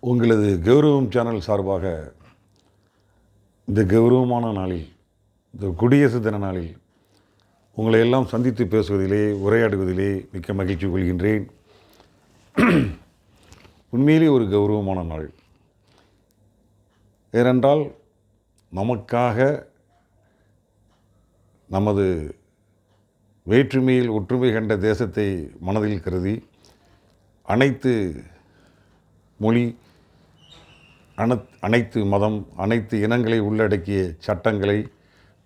உங்களது கௌரவம் சேனல் சார்பாக இந்த கௌரவமான நாளில், இந்த குடியரசு தின நாளில் உங்களை எல்லாம் சந்தித்து பேசுவதிலே, உரையாடுவதிலே மிக்க மகிழ்ச்சி கொள்கின்றேன். உண்மையிலே ஒரு கௌரவமான நாள். ஏனென்றால் நமக்காக நமது வேற்றுமையில் ஒற்றுமை கண்ட தேசத்தை மனதில் கருதி அனைத்து மொழி, அனைத்து மதம், அனைத்து இனங்களை உள்ளடக்கிய சட்டங்களை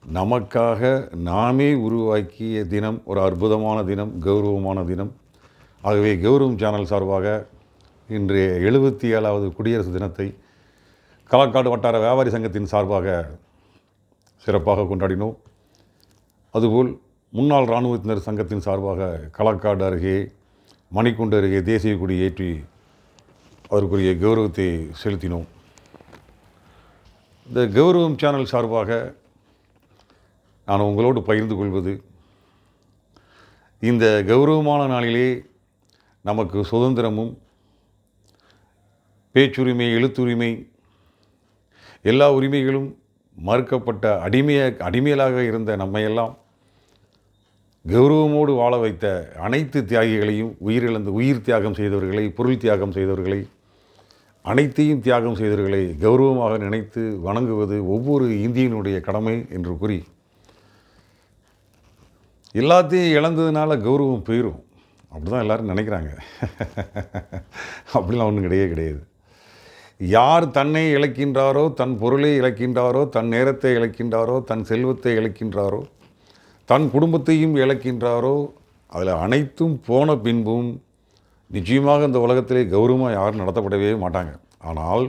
நமக்காக நாமே உருவாக்கிய தினம், ஒரு அற்புதமான தினம், கௌரவமான தினம். ஆகவே கௌரவம் சேனல் சார்பாக இன்றைய 77வது குடியரசு தினத்தை களக்காடு வட்டார வியாபாரி சங்கத்தின் சார்பாக சிறப்பாக கொண்டாடினோம். அதுபோல் முன்னாள் இராணுவத்தினர் சங்கத்தின் சார்பாக களக்காடு அருகே மணிக்குண்டு அருகே தேசிய கொடி ஏற்றி அதற்குரிய கௌரவத்தை செலுத்தினோம். இந்த கௌரவம் சேனல் சார்பாக நான் உங்களோடு பகிர்ந்து கொள்வது, இந்த கௌரவமான நாளிலே நமக்கு சுதந்திரமும், பேச்சுரிமை, எழுத்துரிமை, எல்லா உரிமைகளும் மறுக்கப்பட்ட அடிமையலாக இருந்த நம்மையெல்லாம் கௌரவமோடு வாழ வைத்த அனைத்து தியாகிகளையும், உயிர் தியாகம் செய்தவர்களை, பொருள் தியாகம் செய்தவர்களை, அனைத்தையும் தியாகம் செய்தவர்களை கௌரவமாக நினைத்து வணங்குவது ஒவ்வொரு இந்தியனுடைய கடமை என்று கூறி, எல்லாத்தையும் இழந்ததுனால கௌரவம் போயிடும் அப்படி தான் எல்லோரும் நினைக்கிறாங்க. அப்படிலாம் ஒன்றும் கிடையாது. யார் தன்னை இழக்கின்றாரோ, தன் பொருளை இழக்கின்றாரோ, தன் நேரத்தை இழக்கின்றாரோ, தன் செல்வத்தை இழக்கின்றாரோ, தன் குடும்பத்தையும் இழக்கின்றாரோ, அதில் அனைத்தும் போன பின்பும் நிச்சயமாக இந்த உலகத்திலே கௌரவமாக யாரும் நடத்தப்படவே மாட்டாங்க. ஆனால்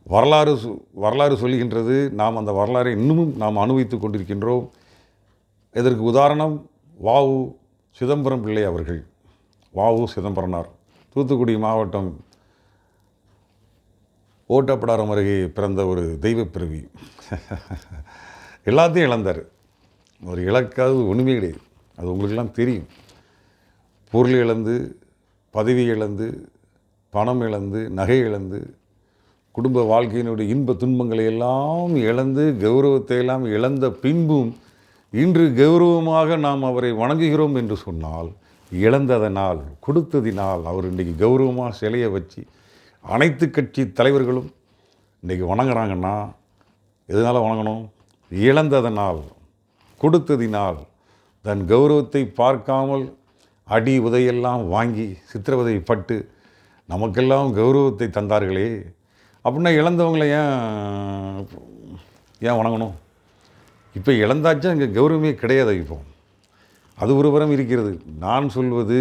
வரலாறு சொல்கின்றது, நாம் அந்த வரலாறை இன்னமும் நாம் அனுபவித்து கொண்டிருக்கின்றோம். இதற்கு உதாரணம் வ.உ. சிதம்பரம் பிள்ளை அவர்கள். வ.உ. சிதம்பரனார் தூத்துக்குடி மாவட்டம் ஓட்டப்படாரம் அருகே பிறந்த ஒரு தெய்வப்பிறவி. எல்லாத்தையும் இழந்தார். ஒரு இழக்காது ஒன்றுமே கிடையாது. அது உங்களுக்கெல்லாம் தெரியும். பொருள் இழந்து, பதவி இழந்து, பணம் இழந்து, நகை இழந்து, குடும்ப வாழ்க்கையினுடைய இன்ப துன்பங்களை எல்லாம் இழந்து, கௌரவத்தை எல்லாம் இழந்த பின்பும் இன்று கௌரவமாக நாம் அவரை வணங்குகிறோம் என்று சொன்னால், இழந்ததனால், கொடுத்ததினால் அவர் இன்றைக்கி கௌரவமாக சிலையை வச்சு அனைத்து கட்சி தலைவர்களும் இன்றைக்கி வணங்குறாங்கன்னா, எதனால் வணங்கணும்? இழந்ததனால், கொடுத்ததினால், தன் கௌரவத்தை பார்க்காமல் அடி உதையெல்லாம் வாங்கி சித்திரவதை பட்டு நமக்கெல்லாம் கௌரவத்தை தந்தார்களே, அப்படின்னா இழந்தவங்களை ஏன் வணங்கணும்? இப்போ இழந்தாச்சும் இங்கே கௌரவமே கிடையாது. இப்போ அது ஒரு புறம் இருக்கிறது. நான் சொல்வது,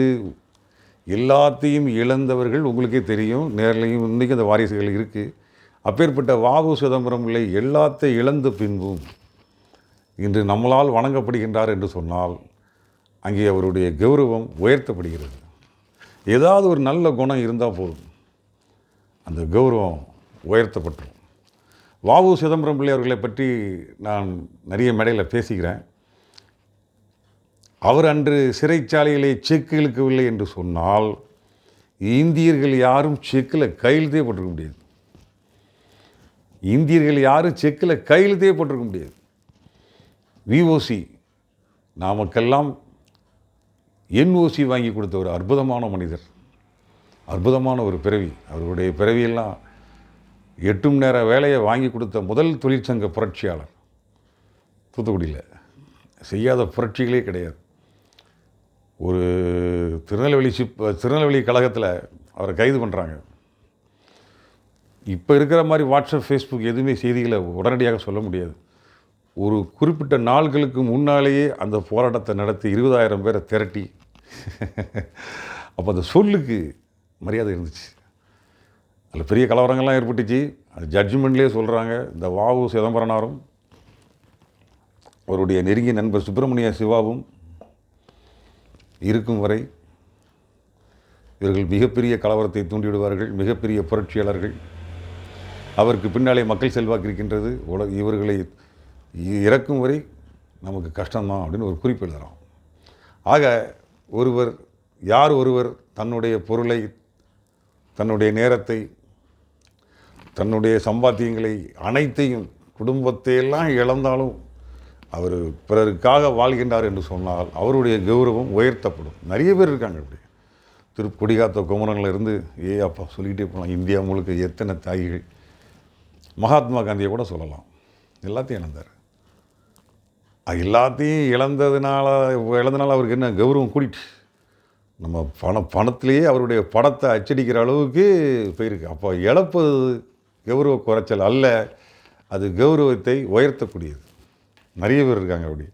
எல்லாத்தையும் இழந்தவர்கள் உங்களுக்கே தெரியும், நேரிலையும் இன்றைக்கி அந்த வாரிசுகள் இருக்குது. அப்பேற்பட்ட வ.உ. சிதம்பரம் பிள்ளை எல்லாத்தையும் இழந்த பின்பும் இன்று நம்மளால் வணங்கப்படுகின்றார் என்று சொன்னால், அங்கே அவருடைய கௌரவம் உயர்த்தப்படுகிறது. ஏதாவது ஒரு நல்ல குணம் இருந்தால் போதும், அந்த கௌரவம் உயர்த்தப்பட்டுரும். வ.உ. சிதம்பரம் பிள்ளை அவர்களை பற்றி நான் நிறைய மேடையில் பேசுகிறேன். அவர் அன்று சிறைச்சாலையிலே செக் இழுக்கவில்லை என்று சொன்னால், இந்தியர்கள் யாரும் செக்கில் கையெழுத்தே போட்டிருக்க முடியாது. இந்தியர்கள் யாரும் செக்கில் கையெழுத்தே போட்டிருக்க முடியாது. விஓசி, நாமக்கெல்லாம் என்ஓசி வாங்கி கொடுத்த ஒரு அற்புதமான மனிதர், அற்புதமான ஒரு பிறவி. அவருடைய பிறவியெல்லாம் 8 மணி நேர வேலையை வாங்கி கொடுத்த முதல் தொழிற்சங்க புரட்சியாளர் தூத்துக்குடியில். செய்யாத புரட்சிகளே கிடையாது. ஒரு திருநெல்வேலி கழகத்தில் அவரை கைது பண்ணுறாங்க. இப்போ இருக்கிற மாதிரி வாட்ஸ்அப், ஃபேஸ்புக் எதுவுமே செய்திகளை உடனடியாக சொல்ல முடியாது. ஒரு குறிப்பிட்ட நாள்களுக்கு முன்னாலேயே அந்த போராட்டத்தை நடத்தி 20,000 பேரை திரட்டி, அப்போ அந்த சொல்லுக்கு மரியாதை இருந்துச்சு. அதில் பெரிய கலவரங்கள்லாம் ஏற்பட்டுச்சு. அது ஜட்ஜ்மெண்ட்லேயே சொல்கிறாங்க, இந்த வ.உ. சிதம்பரனாரும் அவருடைய நெருங்கிய நண்பர் சுப்பிரமணிய சிவாவும் இருக்கும் வரை இவர்கள் மிகப்பெரிய கலவரத்தை தூண்டிவிடுவார்கள், மிகப்பெரிய புரட்சியாளர்கள். அவருக்கு பின்னாலே மக்கள் செல்வாக்கு இருக்கின்றது. இவர்களை இறக்கும் வரை நமக்கு கஷ்டம்தான் அப்படின்னு ஒரு குறிப்பு எழுதுகிறோம். ஆக ஒருவர் தன்னுடைய பொருளை, தன்னுடைய நேரத்தை, தன்னுடைய சம்பாத்தியங்களை அனைத்தையும் குடும்பத்தையெல்லாம் இழந்தாலும் அவர் பிறருக்காக வாழ்கின்றார் என்று சொன்னால் அவருடைய கௌரவம் உயர்த்தப்படும். நிறைய பேர் இருக்காங்க இப்படி. கொடிகாத்த குமரன்லேருந்து அப்பா சொல்லிக்கிட்டே போகலாம். இந்தியா முழுக்க எத்தனை தியாகிகள். மகாத்மா காந்தியை கூட சொல்லலாம். எல்லாத்தையும் இழந்தார். எல்லாத்தையும் இழந்ததுனால அவருக்கு என்ன கௌரவம் கூடிட்டு நம்ம பணத்திலேயே அவருடைய படத்தை அச்சடிக்கிற அளவுக்கு போயிருக்கு. அப்போ இழப்பது கௌரவ குறைச்சல் அல்ல, அது கௌரவத்தை உயர்த்தக்கூடியது. நிறைய பேர் இருக்காங்க அப்படி,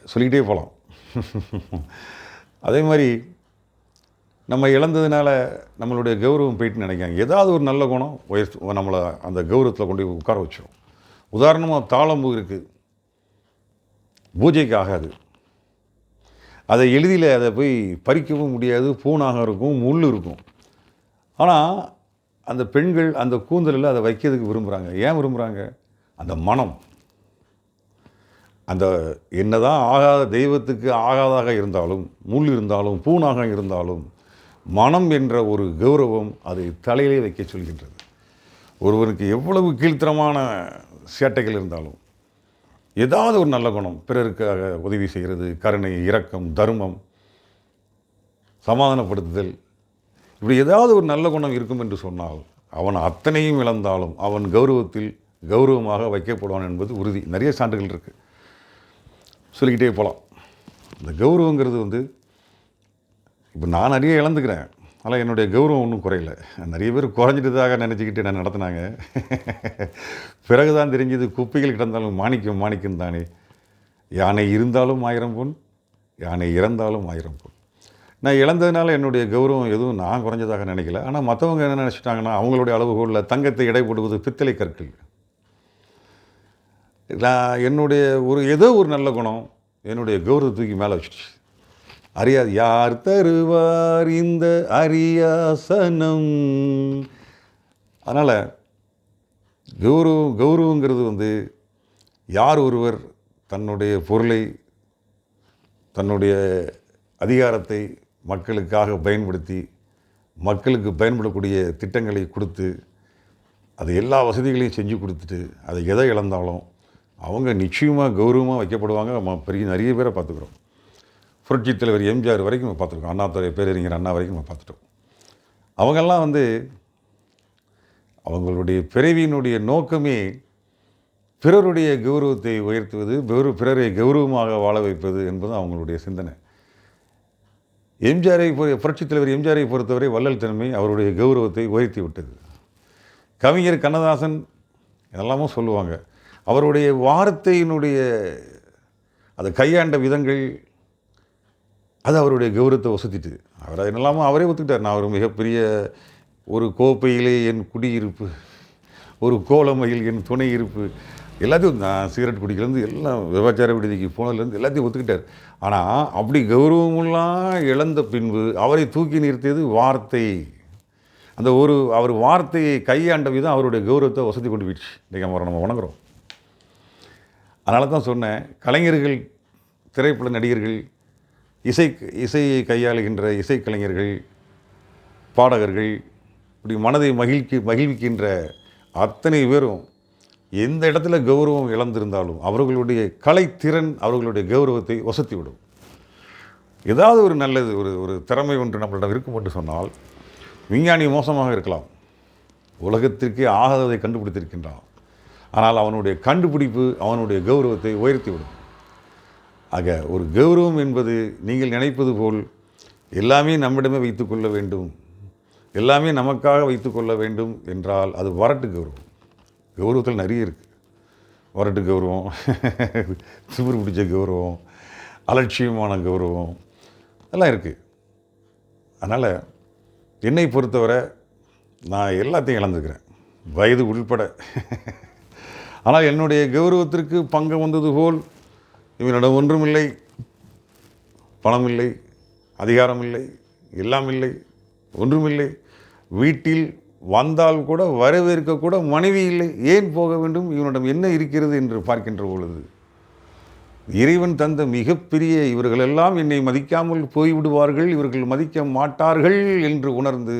சொல்லிக்கிட்டே போகலாம். அதே மாதிரி நம்ம இழந்ததுனால நம்மளுடைய கௌரவம் போயிட்டுன்னு நினைக்காங்க. ஏதாவது ஒரு நல்ல குணம் நம்மளை அந்த கௌரவத்தில் கொண்டு போய் உட்கார வச்சிடும். உதாரணமாக தாளம்பூ இருக்குது, பூஜைக்கு ஆகாது. அதை எளிதில் அதை போய் பறிக்கவும் முடியாது. பூனாக இருக்கும், முள் இருக்கும். ஆனால் அந்த பெண்கள் அந்த கூந்தலில் அதை வைக்கிறதுக்கு விரும்புகிறாங்க. ஏன் விரும்புகிறாங்க? அந்த மனம். அந்த என்னதான் ஆகாத தெய்வத்துக்கு ஆகாதாக இருந்தாலும், முள் இருந்தாலும், பூனாக இருந்தாலும், மனம் என்ற ஒரு கௌரவம் அதை தலையிலே வைக்க சொல்கின்றது. ஒருவருக்கு எவ்வளவு கீழ்த்தரமான சேட்டைகள் இருந்தாலும் ஏதாவது ஒரு நல்ல குணம், பிறருக்காக உதவி செய்கிறது, கருணை, இரக்கம், தர்மம், சமாதானப்படுத்துதல், இப்படி ஏதாவது ஒரு நல்ல குணம் இருக்கும் என்று சொன்னால் அவன் அத்தனையும் இழந்தாலும் அவன் கௌரவத்தில் கௌரவமாக வைக்கப்படுவான் என்பது உறுதி. நிறைய சான்றுகள் இருக்குது, சொல்லிக்கிட்டே போகலாம். இந்த கௌரவங்கிறது இப்போ நான் நிறைய இழந்துக்கிறேன், ஆனால் என்னுடைய கௌரவம் ஒன்றும் குறையல. நிறைய பேர் குறைஞ்சிட்டதாக நினச்சிக்கிட்டு நான் நடத்தினாங்க. பிறகு தான் தெரிஞ்சது, குப்பைகள் கிடந்தாலும் மாணிக்கம் மாணிக்கம் தானே. யானை இருந்தாலும் 1000 பொன், யானை இறந்தாலும் 1000 பொன். நான் இழந்ததுனால என்னுடைய கௌரவம் எதுவும் நான் குறைஞ்சதாக நினைக்கல. ஆனால் மற்றவங்க என்ன நினச்சிட்டாங்கன்னா, அவங்களுடைய அளவுகோலில் தங்கத்தை எடை போடுவது பித்தளை கற்கள். நான் என்னுடைய ஏதோ ஒரு நல்ல குணம் என்னுடைய கௌரவத்தை தூக்கி மேலே வச்சுட்டு, அறியாது யார் தருவார் இந்த அரியாசனம். அதனால் கௌரவங்கிறது யார் ஒருவர் தன்னுடைய பொருளை, தன்னுடைய அதிகாரத்தை மக்களுக்காக பயன்படுத்தி, மக்களுக்கு பயன்படக்கூடிய திட்டங்களை கொடுத்து, அது எல்லா வசதிகளையும் செஞ்சு கொடுத்துட்டு, அதை எதை இழந்தாலும் அவங்க நிச்சயமாக கௌரவமாக வைக்கப்படுவாங்க. நம்ம நிறைய பேரை பார்த்துக்குறோம். புரட்சித் தலைவர் எம்ஜிஆர் வரைக்கும் நம்ம பார்த்துருக்கோம். அண்ணாதுரை, பேரறிஞர் அண்ணா வரைக்கும் நம்ம பார்த்துட்டோம். அவங்கெல்லாம் அவங்களுடைய பிறவியினுடைய நோக்கமே பிறருடைய கௌரவத்தை உயர்த்துவது, பிறரை கௌரவமாக வாழ வைப்பது என்பது அவங்களுடைய சிந்தனை. புரட்சித் தலைவர் எம்ஜிஆரை பொறுத்தவரை வள்ளல் தன்மை அவருடைய கௌரவத்தை உயர்த்தி விட்டது. கவிஞர் கண்ணதாசன் இதெல்லாமும் சொல்லுவாங்க. அவருடைய வார்த்தையினுடைய அதை கையாண்ட விதங்கள் அது அவருடைய கௌரவத்தை வசதிட்டு. அவர் என்னெல்லாமோ அவரே ஒத்துக்கிட்டார். நான் ஒரு மிகப்பெரிய ஒரு கோப்பையிலே என் குடியிருப்பு, ஒரு கோலமையில் என் துணை இருப்பு, எல்லாத்தையும் நான் சிகரெட் குடிக்கிறது எல்லாம் விபச்சார விடுதிக்கு போனதுலேருந்து எல்லாத்தையும் ஒத்துக்கிட்டார். ஆனால் அப்படி கௌரவமெல்லாம் இழந்த பின்பு அவரை தூக்கி நிறுத்தியது வார்த்தை. அந்த அவர் வார்த்தையை கையாண்ட விதம் அவருடைய கௌரவத்தை வசதி கொண்டு போயிடுச்சு. இன்றைக்கி நம்ம வணங்குறோம். அதனால தான் சொன்னேன், கலைஞர்கள், திரைப்பட நடிகர்கள், இசையை கையாளுகின்ற இசைக்கலைஞர்கள், பாடகர்கள், இப்படி மனதை மகிழ்விக்கின்ற அத்தனை பேரும் எந்த இடத்துல கௌரவம் இழந்திருந்தாலும் அவர்களுடைய கலைத்திறன் அவர்களுடைய கௌரவத்தை வசத்திவிடும். ஏதாவது ஒரு நல்லது ஒரு திறமை ஒன்று நம்மளிடம் இருக்கும் என்று சொன்னால், விஞ்ஞானி மோசமாக இருக்கலாம், உலகத்திற்கே ஆகாததை கண்டுபிடித்திருக்கின்றான், ஆனால் அவனுடைய கண்டுபிடிப்பு அவனுடைய கௌரவத்தை உயர்த்திவிடும். ஆக ஒரு கௌரவம் என்பது நீங்கள் நினைப்பது போல் எல்லாமே நம்மிடமே வைத்துக்கொள்ள வேண்டும், எல்லாமே நமக்காக வைத்துக்கொள்ள வேண்டும் என்றால் அது வரட்டு கௌரவம். கௌரவத்தில் நிறைய இருக்குது. வரட்டு கௌரவம், திமிரு பிடிச்ச கௌரவம், அலட்சியமான கௌரவம் எல்லாம் இருக்குது. அதனால் என்னை பொறுத்தவரை நான் எல்லாத்தையும் இழந்துக்கிறேன், வயது உள்பட. ஆனால் என்னுடைய கௌரவத்திற்கு பங்கம் வந்தது போல் இவனிடம் ஒன்றுமில்லை, பணம் இல்லை, அதிகாரம் இல்லை, எல்லாம் இல்லை, ஒன்றுமில்லை, வீட்டில் வந்தால் கூட வரவேற்க கூட மனைவி இல்லை, ஏன் போக வேண்டும், இவனிடம் என்ன இருக்கிறது என்று பார்க்கின்ற பொழுது இறைவன் தந்த மிகப்பெரிய இவர்களெல்லாம் என்னை மதிக்காமல் போய்விடுவார்கள், இவர்கள் மதிக்க மாட்டார்கள் என்று உணர்ந்து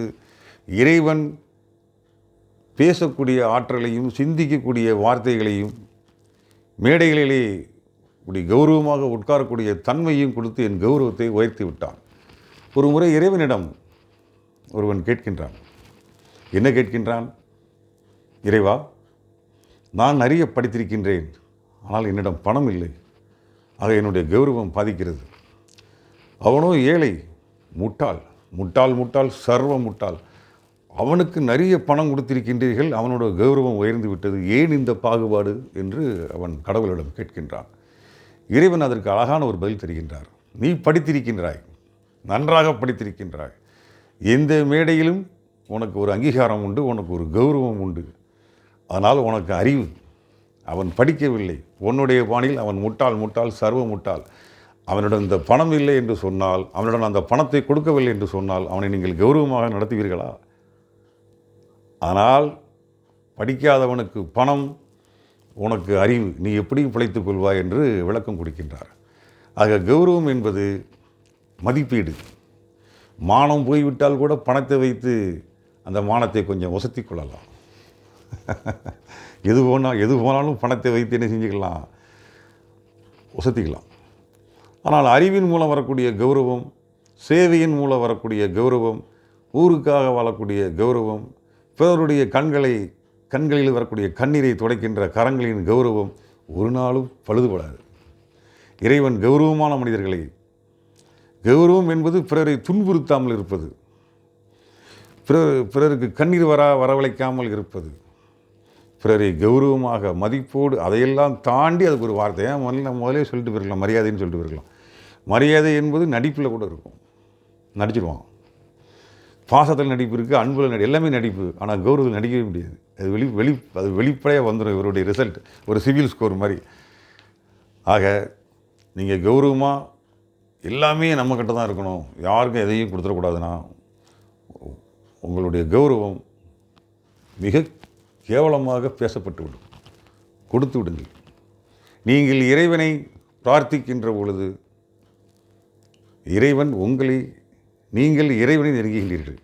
இறைவன் பேசக்கூடிய ஆற்றலையும் சிந்திக்கக்கூடிய வார்த்தைகளையும் மேடைகளிலே இப்படி கௌரவமாக உட்காரக்கூடிய தன்மையும் கொடுத்து என் கௌரவத்தை உயர்த்தி விட்டான். ஒரு முறை இறைவனிடம் ஒருவன் கேட்கின்றான். என்ன கேட்கின்றான்? இறைவா, நான் நிறைய படித்திருக்கின்றேன், ஆனால் என்னிடம் பணம் இல்லை, ஆக என்னுடைய கௌரவம் பாதிக்கிறது. அவனோ ஏழை, முட்டாள் முட்டாள் முட்டாள் சர்வ முட்டாள். அவனுக்கு நிறைய பணம் கொடுத்திருக்கின்றீர்கள், அவனோட கௌரவம் உயர்ந்து விட்டது, ஏன் இந்த பாகுபாடு என்று அவன் கடவுளிடம் கேட்கின்றான். இறைவன் அதற்கு அழகான ஒரு பதில் தருகின்றார். நீ படித்திருக்கின்றாய், நன்றாக படித்திருக்கின்றாய், எந்த மேடையிலும் உனக்கு ஒரு அங்கீகாரம் உண்டு, உனக்கு ஒரு கௌரவம் உண்டு. அதனால் உனக்கு அறிவு. அவன் படிக்கவில்லை, உன்னுடைய பாணியில் அவன் முட்டாள் முட்டாள் சர்வ முட்டாள். அவனிடம் இந்த பணம் இல்லை என்று சொன்னால், அவனிடம் அந்த பணத்தை கொடுக்கவில்லை என்று சொன்னால் அவனை நீங்கள் கௌரவமாக நடத்துவீர்களா? ஆனால் படிக்காதவனுக்கு பணம், உனக்கு அறிவு, நீ எப்படியும் பிழைத்துக் கொள்வாய் என்று விளக்கம் கொடுக்கின்றார். ஆக கௌரவம் என்பது மதிப்பீடு. மானம் போய்விட்டால் கூட பணத்தை வைத்து அந்த மானத்தை கொஞ்சம் வசத்தி கொள்ளலாம். எது போனாலும் பணத்தை வைத்து என்ன செஞ்சுக்கலாம், வசத்திக்கலாம். ஆனால் அறிவின் மூலம் வரக்கூடிய கௌரவம், சேவையின் மூலம் வரக்கூடிய கௌரவம், ஊருக்காக வாழக்கூடிய கௌரவம், பிறருடைய கண்களில் வரக்கூடிய கண்ணீரை துடைக்கின்ற கரங்களின் கௌரவம் ஒரு நாளும் பழுதுபடாது. இறைவன் கௌரவமான மனிதர்களை, கௌரவம் என்பது பிறரை துன்புறுத்தாமல் இருப்பது, பிறருக்கு கண்ணீர் வரவழைக்காமல் இருப்பது, பிறரை கௌரவமாக மதிப்போடு, அதையெல்லாம் தாண்டி அதுக்கு ஒரு வார்த்தை முதலே சொல்லிட்டு போயிருக்கலாம், மரியாதைன்னு சொல்லிட்டு போயிருக்கலாம். மரியாதை என்பது நடிப்பில் கூட இருக்கும், நடிச்சிடுவான். பாசத்தில் நடிப்பு இருக்குது, அன்பில் எல்லாமே நடிப்பு. ஆனால் கௌரவத்தில் நடிக்கவே முடியாது. அது வெளிப்படையாக வந்துடும் இவருடைய ரிசல்ட், ஒரு சிவில் ஸ்கோர் மாதிரி. ஆக நீங்கள் கௌரவமாக எல்லாமே நம்மக்கிட்ட தான் இருக்கணும், யாருக்கும் எதையும் கொடுத்துடக்கூடாதுன்னா உங்களுடைய கௌரவம் மிக கேவலமாக பேசப்பட்டு விடும். கொடுத்து விடுங்கள். நீங்கள் இறைவனை பிரார்த்திக்கின்ற பொழுது நீங்கள் இறைவனை நெருங்குகின்றீர்கள்.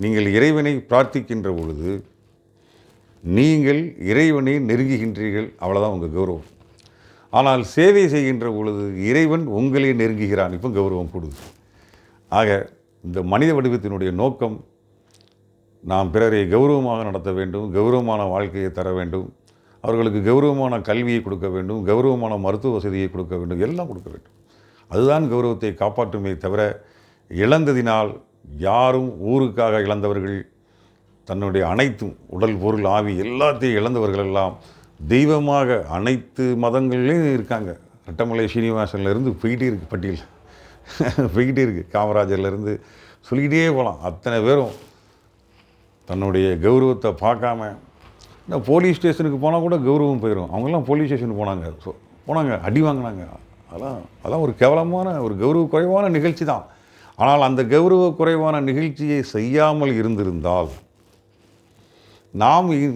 நீங்கள் இறைவனை பிரார்த்திக்கின்ற பொழுது நீங்கள் இறைவனை நெருங்குகின்றீர்கள், அவ்வளோதான் உங்கள் கௌரவம். ஆனால் சேவை செய்கின்ற பொழுது இறைவன் உங்களை நெருங்குகிறான், இப்போ கௌரவம் கூடுது. ஆக இந்த மனித வடிவத்தினுடைய நோக்கம், நாம் பிறரை கௌரவமாக நடத்த வேண்டும், கௌரவமான வாழ்க்கையை தர வேண்டும், அவர்களுக்கு கௌரவமான கல்வியை கொடுக்க வேண்டும், கௌரவமான மருத்துவ வசதியை கொடுக்க வேண்டும், எல்லாம் கொடுக்க வேண்டும். அதுதான் கௌரவத்தை காப்பாற்றுமே தவிர, இழந்ததினால் யாரும், ஊருக்காக இழந்தவர்கள், தன்னுடைய அனைத்தும் உடல் பொருள் ஆவி எல்லாத்தையும் இழந்தவர்களெல்லாம் தெய்வமாக அனைத்து மதங்கள்லேயும் இருக்காங்க. ரெட்டமலை சீனிவாசன்லேருந்து போயிட்டே இருக்குது, பட்டியல் போய்கிட்டே இருக்குது. காமராஜர்லேருந்து சொல்லிக்கிட்டே போகலாம். அத்தனை பேரும் தன்னுடைய கௌரவத்தை பார்க்காம, இந்த போலீஸ் ஸ்டேஷனுக்கு போனால் கூட கௌரவம் போயிடும். அவங்கெல்லாம் போலீஸ் ஸ்டேஷனுக்கு போனாங்க, அடி வாங்கினாங்க. அதெல்லாம் ஒரு கேவலமான, ஒரு கௌரவ குறைவான நிகழ்ச்சி தான். ஆனால் அந்த கௌரவ குறைவான நிகழ்ச்சியை செய்யாமல் இருந்திருந்தால்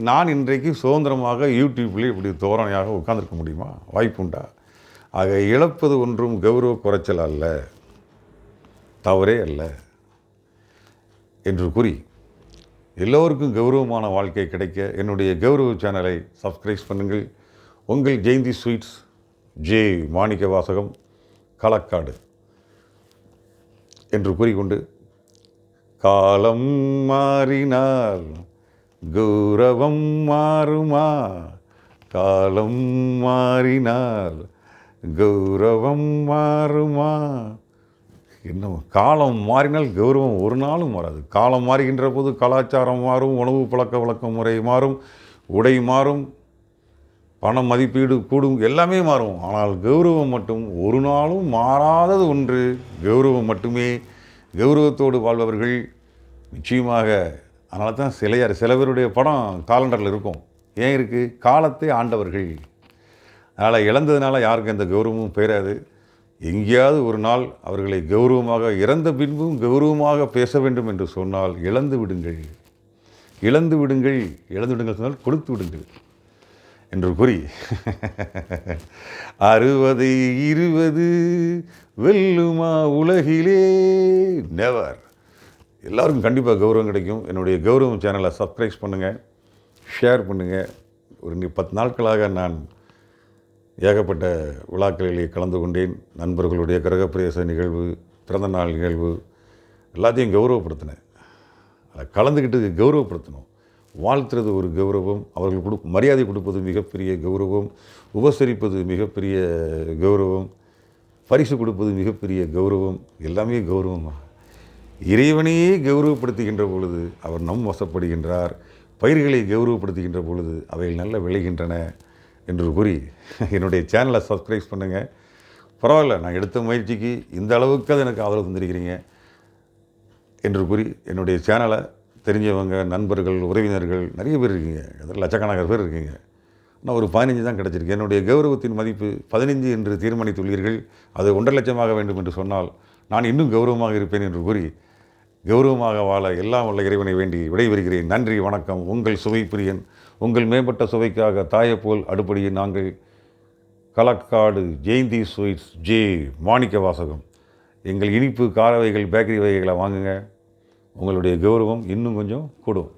நான் இன்றைக்கு சுதந்திரமாக யூடியூப்லேயே இப்படி தோரணையாக உட்கார்ந்திருக்க முடியுமா? வாய்ப்புண்டா? ஆக இழப்பது ஒன்றும் கௌரவ குறைச்சல் அல்ல, தவறே அல்ல என்று கூறி, எல்லோருக்கும் கௌரவமான வாழ்க்கை கிடைக்க என்னுடைய கௌரவ சேனலை சப்ஸ்கிரைப் பண்ணுங்கள். உங்கள் ஜெயந்தி ஸ்வீட்ஸ், ஜே மாணிக்க வாசகம், களக்காடு என்று கூறிக்கொண்டு, காலம் மாறினால் கௌரவம் மாறுமா, காலம் மாறினால் கௌரவம் மாறுமா. என்ன, காலம் மாறினால் கௌரவம் ஒரு நாளும் மாறாது. காலம் மாறுகின்ற போது கலாச்சாரம் மாறும், உணவு பழக்க வழக்க முறை மாறும், உடை மாறும், பண மதிப்பீடு கூடும், எல்லாமே மாறும். ஆனால் கௌரவம் மட்டும் ஒரு நாளும் மாறாதது ஒன்று. கௌரவம் மட்டுமே. கௌரவத்தோடு வாழ்பவர்கள் நிச்சயமாக, அதனால தான் சில பேருடைய படம் காலண்டரில் இருக்கும். ஏன் இருக்குது? காலத்தை ஆண்டவர்கள். அதனால் இழந்ததுனால யாருக்கும் எந்த கௌரவமும் பெயராது. எங்கேயாவது ஒரு நாள் அவர்களை கௌரவமாக, இறந்த பின்பும் கௌரவமாக பேச வேண்டும் என்று சொன்னால் இழந்து விடுங்கள் சொன்னால் கொடுத்து விடுங்கள் என்று கூறி, 60 20 வெல்லுமா உலகிலே, நெவர். எல்லாருக்கும் கண்டிப்பாக கௌரவம் கிடைக்கும். என்னுடைய கௌரவம் சேனலை சப்ஸ்கிரைப் பண்ணுங்கள். ஷேர் பண்ணுங்கள். ஒரு 10 நாட்களாக நான் ஏகப்பட்ட விழாக்களிலே கலந்து கொண்டேன். நண்பர்களுடைய கிரகப்பிரவேச நிகழ்வு, பிறந்தநாள் நிகழ்வு எல்லாத்தையும் கௌரவப்படுத்தினேன். அதை கலந்துக்கிட்டு கௌரவப்படுத்தணும். வாழ்த்துறது ஒரு கௌரவம், அவர்கள் மரியாதை கொடுப்பது மிகப்பெரிய கௌரவம், உபசரிப்பது மிகப்பெரிய கௌரவம், பரிசு கொடுப்பது மிகப்பெரிய கௌரவம், எல்லாமே கௌரவம் தான். இறைவனையே கௌரவப்படுத்துகின்ற பொழுது அவர் வசப்படுகின்றார். பயிர்களை கௌரவப்படுத்துகின்ற பொழுது அவைகள் நல்ல விளைகின்றன என்று கூறி என்னுடைய சேனலை சப்ஸ்கிரைப் பண்ணுங்கள். பரவாயில்ல, நான் எடுத்த முயற்சிக்கு இந்த அளவுக்கு அது எனக்கு ஆதரவு தந்திருக்கிறீங்க என்று கூறி என்னுடைய சேனலை தெரிஞ்சவங்க, நண்பர்கள், உறவினர்கள் நிறைய பேர் இருக்கீங்க. அதில் லட்சக்கணக்கான பேர் இருக்கீங்க. நான் ஒரு 15 தான் கிடச்சிருக்கு. என்னுடைய கௌரவத்தின் மதிப்பு 15 என்று தீர்மானித்துள்ளீர்கள். அது 1.5 லட்சமாக வேண்டும் என்று சொன்னால் நான் இன்னும் கௌரவமாக இருப்பேன் என்று கூறி கௌரவமாக வாழ எல்லாம் உள்ள இறைவனை வேண்டி விடைபெறுகிறேன். நன்றி, வணக்கம். உங்கள் சுவை பிரியன். உங்கள் மேம்பட்ட சுவைக்காக தாயப்போல் அடுப்படியில் நாங்கள். களக்காடு ஜெயந்தி ஸ்வீட்ஸ், ஜே மாணிக்க வாசகம். எங்கள் இனிப்பு கார வகைகள், பேக்கரி வகைகளை வாங்குங்க. உங்களுடைய கௌரவம் இன்னும் கொஞ்சம் கூடும்.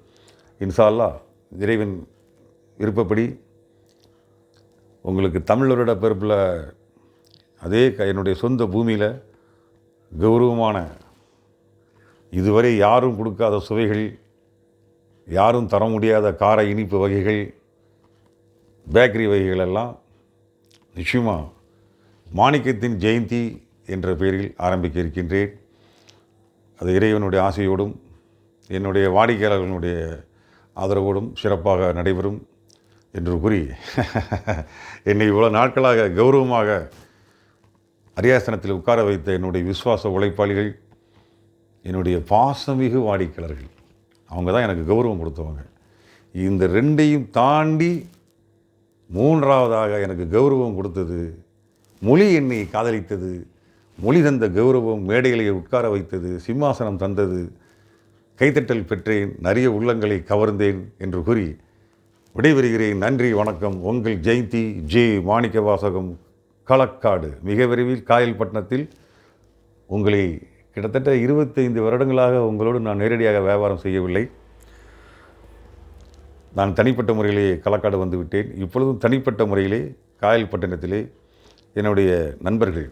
இன்ஷா அல்லாஹ் இறைவன் விருப்பப்படி உங்களுக்கு தமிழரோட பிறப்பில் அதே என்னுடைய சொந்த பூமியில் கௌரவமான, இதுவரை யாரும் கொடுக்காத சுவைகள், யாரும் தர முடியாத கார இனிப்பு வகைகள், பேக்கரி வகைகளெல்லாம் நிச்சயமாக மாணிக்கத்தின் ஜெயந்தி என்ற பெயரில் ஆரம்பிக்க இருக்கின்றேன். அது இறைவனுடைய ஆசையோடும் என்னுடைய வாடிக்கையாளர்களுடைய ஆதரவோடும் சிறப்பாக நடைபெறும் என்று கூறி என்னை இவ்வளோ நாட்களாக கௌரவமாக அரியாசனத்தில் உட்கார வைத்த என்னுடைய விசுவாச உழைப்பாளிகள், என்னுடைய பாசமிகு வாடிக்கையாளர்கள், அவங்க தான் எனக்கு கௌரவம் கொடுத்தவங்க. இந்த ரெண்டையும் தாண்டி 3ஆவதாக எனக்கு கௌரவம் கொடுத்தது மொழி. என்னை காதலித்தது மொழி. தந்த கௌரவம் மேடைகளை உட்கார வைத்தது, சிம்மாசனம் தந்தது, கைத்தட்டல் பெற்றேன், நிறைய உள்ளங்களை கவர்ந்தேன் என்று கூறி விடைபெறுகிறேன். நன்றி, வணக்கம். உங்கள் ஜெயந்தி ஜே மாணிக்க வாசகம், களக்காடு. மிக விரைவில் காயல்பட்டினத்தில் உங்களை கிட்டத்தட்ட 25 வருடங்களாக உங்களோடு நான் நேரடியாக வியாபாரம் செய்யவில்லை. நான் தனிப்பட்ட முறையிலே களக்காடு வந்து விட்டேன். இப்பொழுதும் தனிப்பட்ட முறையிலே காயல்பட்டினத்திலே என்னுடைய நண்பர்கள்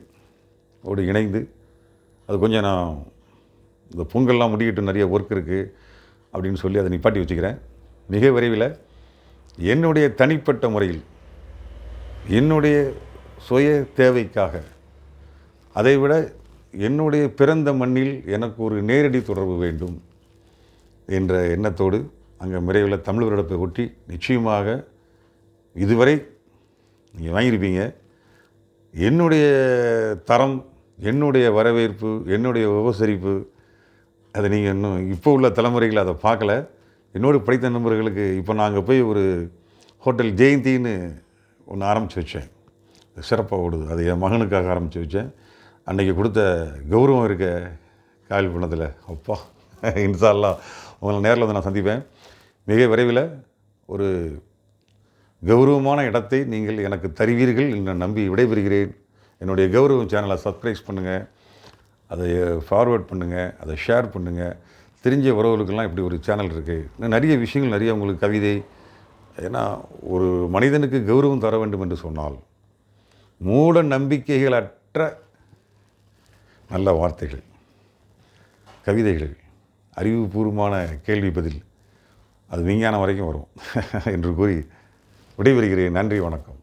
ஓடு இணைந்து, அது கொஞ்சம் நான் இந்த பொங்கல்லாம் முடிக்கிட்டு நிறைய ஒர்க் இருக்குது அப்படின்னு சொல்லி அதை நிப்பாட்டி வச்சுக்கிறேன். மிக விரைவில் என்னுடைய தனிப்பட்ட முறையில் என்னுடைய சுய தேவைக்காக, அதைவிட என்னுடைய பிறந்த மண்ணில் எனக்கு ஒரு நேரடி தொடர்பு வேண்டும் என்ற எண்ணத்தோடு அங்கே விரைவில் தமிழ் வருடத்தை ஒட்டி நிச்சயமாக இதுவரை நீங்கள் வாங்கியிருப்பீங்க. என்னுடைய தரம், என்னுடைய வரவேற்பு, என்னுடைய உபசரிப்பு, அதை நீங்கள் இன்னும் இப்போ உள்ள தலைமுறைகள் அதை பார்க்கல. என்னோடு படித்த நண்பர்களுக்கு இப்போ நாங்கள் போய் ஒரு ஹோட்டல் ஜெயந்தின்னு ஒன்று ஆரம்பித்து வச்சேன். சிறப்பாக ஓடுது. அது என் மகனுக்காக ஆரம்பித்து வச்சேன். அன்றைக்கி கொடுத்த கௌரவம் இருக்க காயல்பட்டினத்தில், அப்பா இன்ஷா அல்லாஹ் உங்களை நேரில் வந்து நான் சந்திப்பேன். மிக விரைவில் ஒரு கௌரவமான இடத்தை நீங்கள் எனக்கு தருவீர்கள் என்று நம்பி விடைபெறுகிறேன். என்னுடைய கௌரவம் சேனலை சப்ஸ்கிரைப் பண்ணுங்கள், அதை ஃபார்வேர்ட் பண்ணுங்கள், அதை ஷேர் பண்ணுங்கள். தெரிஞ்ச உறவுகளுக்கெல்லாம் இப்படி ஒரு சேனல் இருக்குது. இன்னும் நிறைய விஷயங்கள், நிறைய உங்களுக்கு கவிதை. ஏன்னா ஒரு மனிதனுக்கு கௌரவம் தர வேண்டும் என்று சொன்னால் மூட நம்பிக்கைகள் அற்ற நல்ல வார்த்தைகள், கவிதைகள், அறிவுபூர்வமான கேள்வி பதில், அது விஞ்ஞானம் வரைக்கும் வரும் என்று கூறி விடைபெறுகிறேன். நன்றி, வணக்கம்.